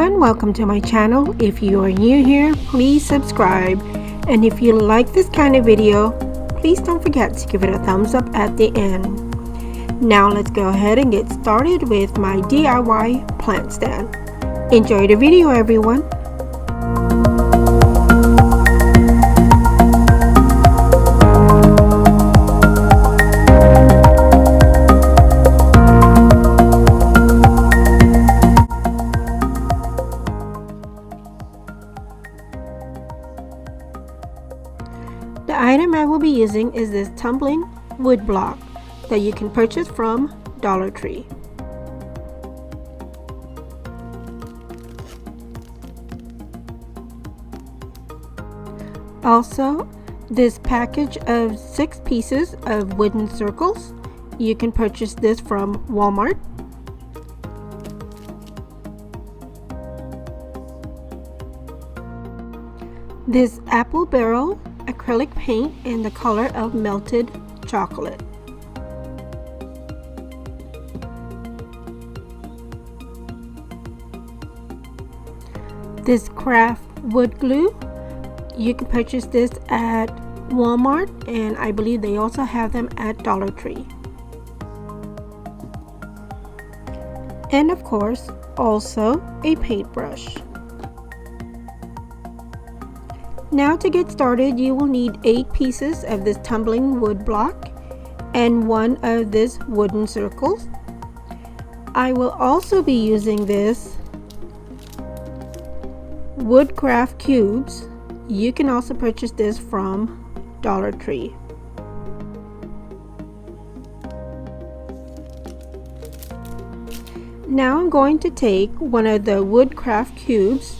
everyone, welcome to my channel. If you are new here, please subscribe, and if you like this kind of video, please don't forget to give it a thumbs up at the end. Now let's go ahead and get started with my DIY plant stand. Enjoy the video, everyone. The item I will be using is this tumbling wood block that you can purchase from Dollar Tree. Also, this package of 6 pieces of wooden circles, you can purchase this from Walmart. This apple barrel acrylic paint in the color of melted chocolate. This craft wood glue, you can purchase this at Walmart, and I believe they also have them at Dollar Tree. And of course, also a paintbrush. Now to get started, you will need 8 pieces of this tumbling wood block and 1 of this wooden circles. I will also be using this wood craft cubes. You can also purchase this from Dollar Tree. Now I'm going to take one of the wood craft cubes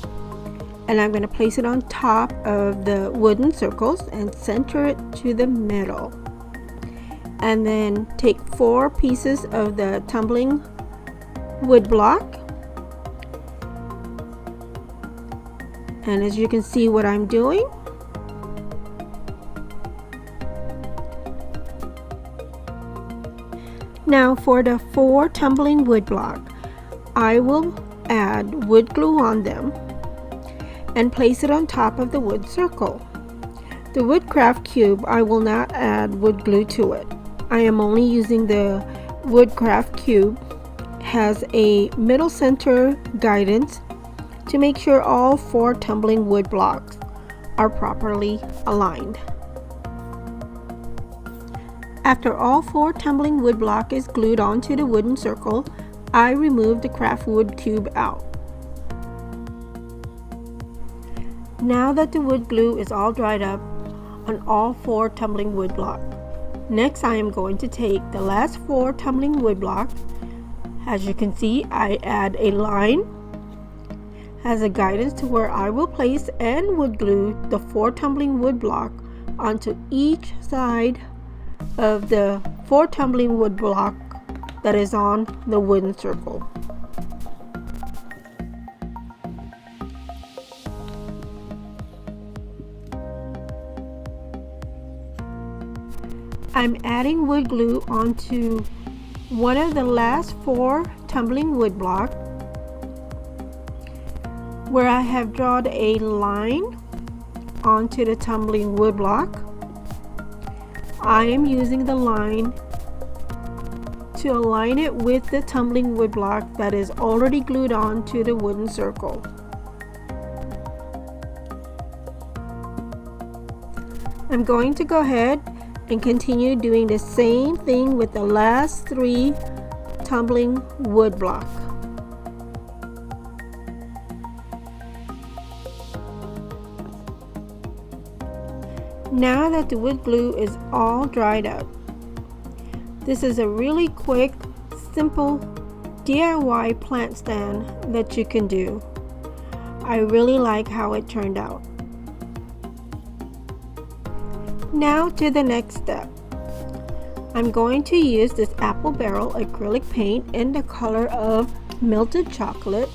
and I'm going to place it on top of the wooden circles and center it to the middle. And then take 4 pieces of the tumbling wood block. And as you can see what I'm doing, now for the 4 tumbling wood block, I will add wood glue on them and place it on top of the wood circle. The wood craft cube, I will not add wood glue to it. I am only using the wood craft cube. Has a middle center guidance to make sure all 4 tumbling wood blocks are properly aligned. After all 4 tumbling wood block is glued onto the wooden circle, I remove the craft wood cube out. Now that the wood glue is all dried up on all 4 tumbling wood blocks, next I am going to take the last 4 tumbling wood blocks. As you can see, I add a line as a guidance to where I will place and wood glue the 4 tumbling wood block onto each side of the 4 tumbling wood block that is on the wooden circle. I'm adding wood glue onto one of the last 4 tumbling wood blocks where I have drawn a line onto the tumbling wood block. I am using the line to align it with the tumbling wood block that is already glued onto the wooden circle. I'm going to go ahead and continue doing the same thing with the last 3 tumbling wood block. Now that the wood glue is all dried up, this is a really quick, simple DIY plant stand that you can do. I really like how it turned out. Now to the next step. I'm going to use this apple barrel acrylic paint in the color of melted chocolate,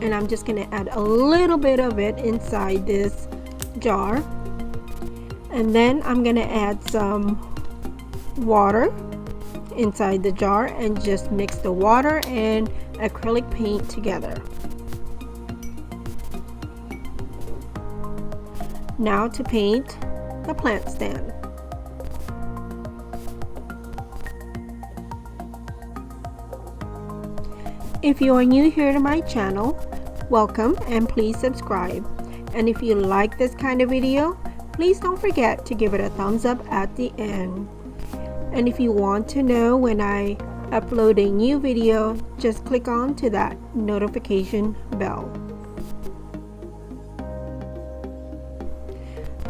and I'm just going to add a little bit of it inside this jar. And then I'm going to add some water inside the jar and just mix the water and acrylic paint together. Now to paint the plant stand. If you are new here to my channel, welcome and please subscribe. And if you like this kind of video, please don't forget to give it a thumbs up at the end. And if you want to know when I upload a new video, just click on to that notification bell.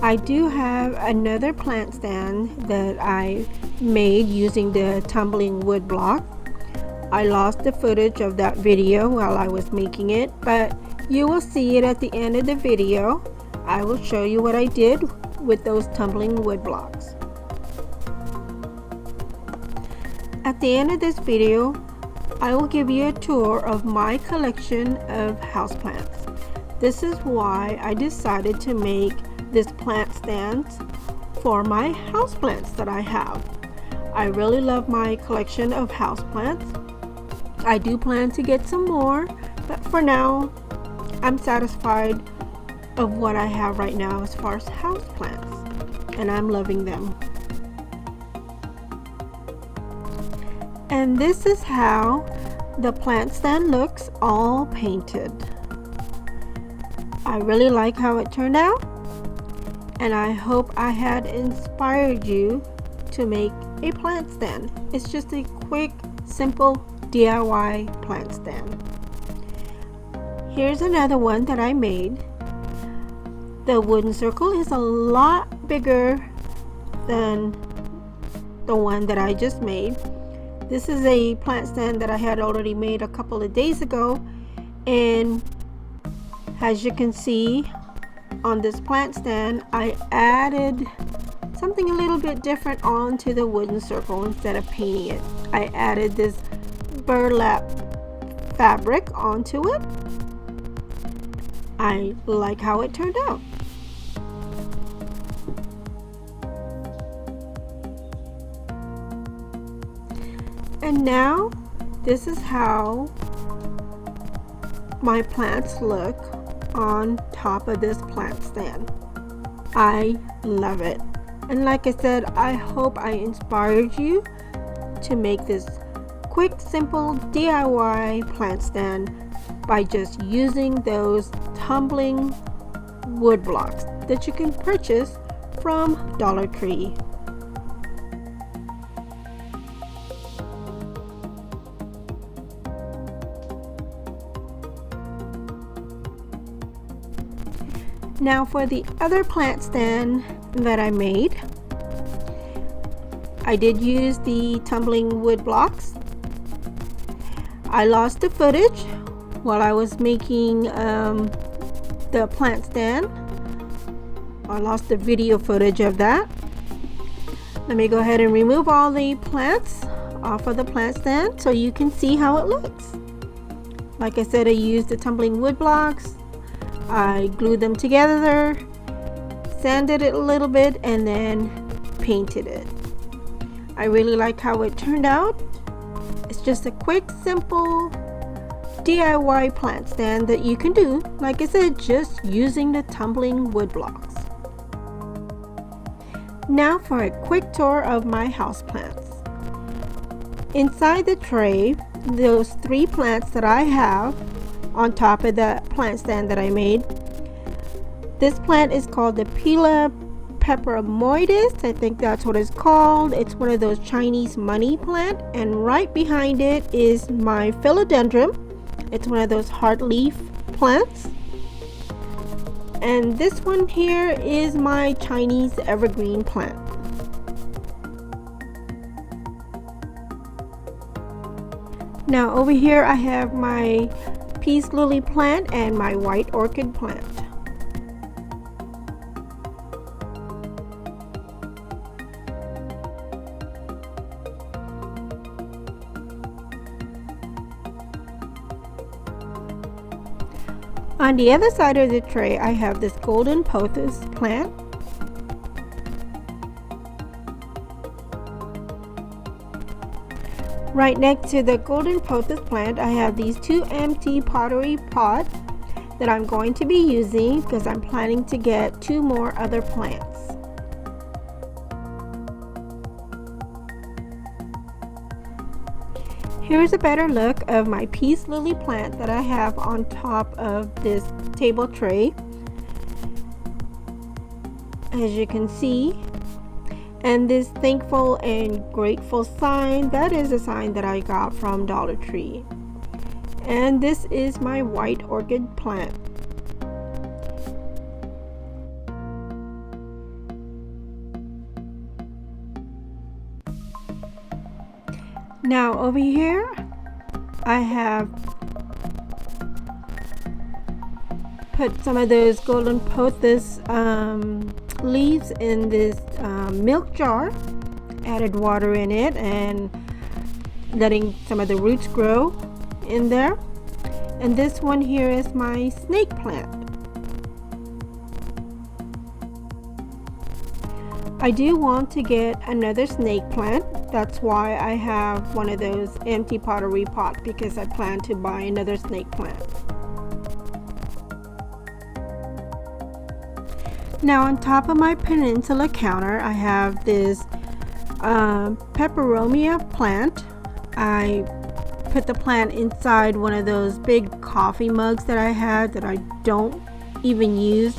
I do have another plant stand that I made using the tumbling wood block. I lost the footage of that video while I was making it, but you will see it at the end of the video. I will show you what I did with those tumbling wood blocks. At the end of this video, I will give you a tour of my collection of houseplants. This is why I decided to make this plant stand for my houseplants that I have. I really love my collection of houseplants. I do plan to get some more, but for now, I'm satisfied of what I have right now as far as houseplants, and I'm loving them. And this is how the plant stand looks all painted. I really like how it turned out, and I hope I had inspired you to make a plant stand. It's just a quick, simple DIY plant stand. Here's another one that I made. The wooden circle is a lot bigger than the one that I just made. This is a plant stand that I had already made a couple of days ago, and as you can see on this plant stand, I added something a little bit different onto the wooden circle. Instead of painting it, I added this burlap fabric onto it. I like how it turned out. And now this is how my plants look on top of this plant stand. I love it. And like I said, I hope I inspired you to make this quick, simple DIY plant stand by just using those tumbling wood blocks that you can purchase from Dollar Tree. Now for the other plant stand that I made, I did use the tumbling wood blocks. I lost the footage while I was making the plant stand. I lost the video footage of that. Let me go ahead and remove all the plants off of the plant stand so you can see how it looks. Like I said, I used the tumbling wood blocks. I glued them together, sanded it a little bit, and then painted it. I really like how it turned out. It's just a quick, simple DIY plant stand that you can do, like I said, just using the tumbling wood blocks. Now for a quick tour of my houseplants. Inside the tray, those 3 plants that I have on top of the plant stand that I made. This plant is called the Pila peperomoides. I think that's what it's called. It's one of those Chinese money plant, and right behind it is my philodendron. It's one of those hard leaf plants. And this one here is my Chinese evergreen plant. Now over here I have my peace lily plant and my white orchid plant. On the other side of the tray, I have this golden pothos plant. Right next to the golden pothos plant, I have these 2 empty pottery pots. that I'm going to be using because I'm planning to get 2 more other plants. Here's a better look of my peace lily plant that I have on top of this table tray. As you can see, and this thankful and grateful sign, that is a sign that I got from Dollar Tree. And this is my white orchid plant. Now over here I have put some of those golden pothos leaves in this milk jar, added water in it and letting some of the roots grow in there. And this one here is my snake plant. I do want to get another snake plant. That's why I have one of those empty pottery pot, because I plan to buy another snake plant. Now on top of my peninsula counter I have this peperomia plant. I put the plant inside one of those big coffee mugs that I have that I don't even use,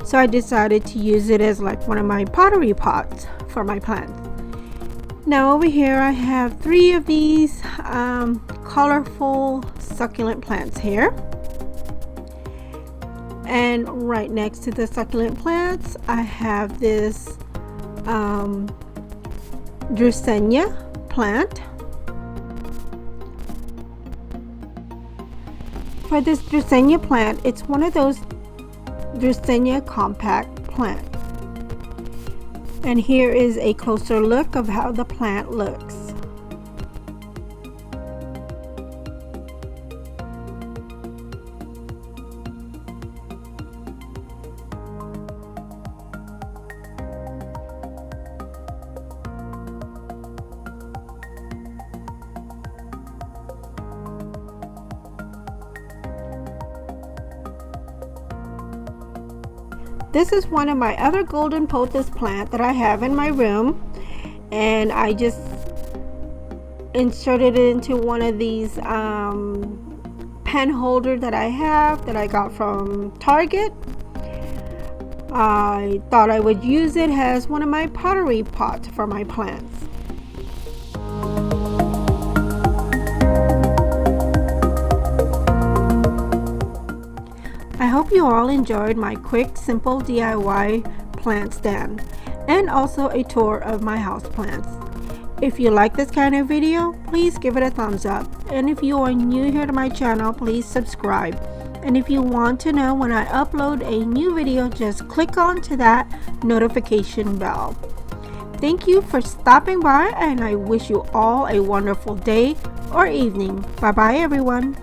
so I decided to use it as like one of my pottery pots for my plants. Now over here I have 3 of these colorful succulent plants here, and right next to the succulent plants I have this Dracenia plant. For this Dracenia plant, it's one of those Dracenia compact plants. And here is a closer look of how the plant looks. This is one of my other golden pothos plant that I have in my room, and I just inserted it into one of these pen holder that I have that I got from Target. I thought I would use it as one of my pottery pots for my plants. I hope you all enjoyed my quick, simple DIY plant stand and also a tour of my houseplants. If you like this kind of video, please give it a thumbs up. And if you are new here to my channel, please subscribe. And if you want to know when I upload a new video, just click on to that notification bell. Thank you for stopping by, and I wish you all a wonderful day or evening. Bye bye everyone.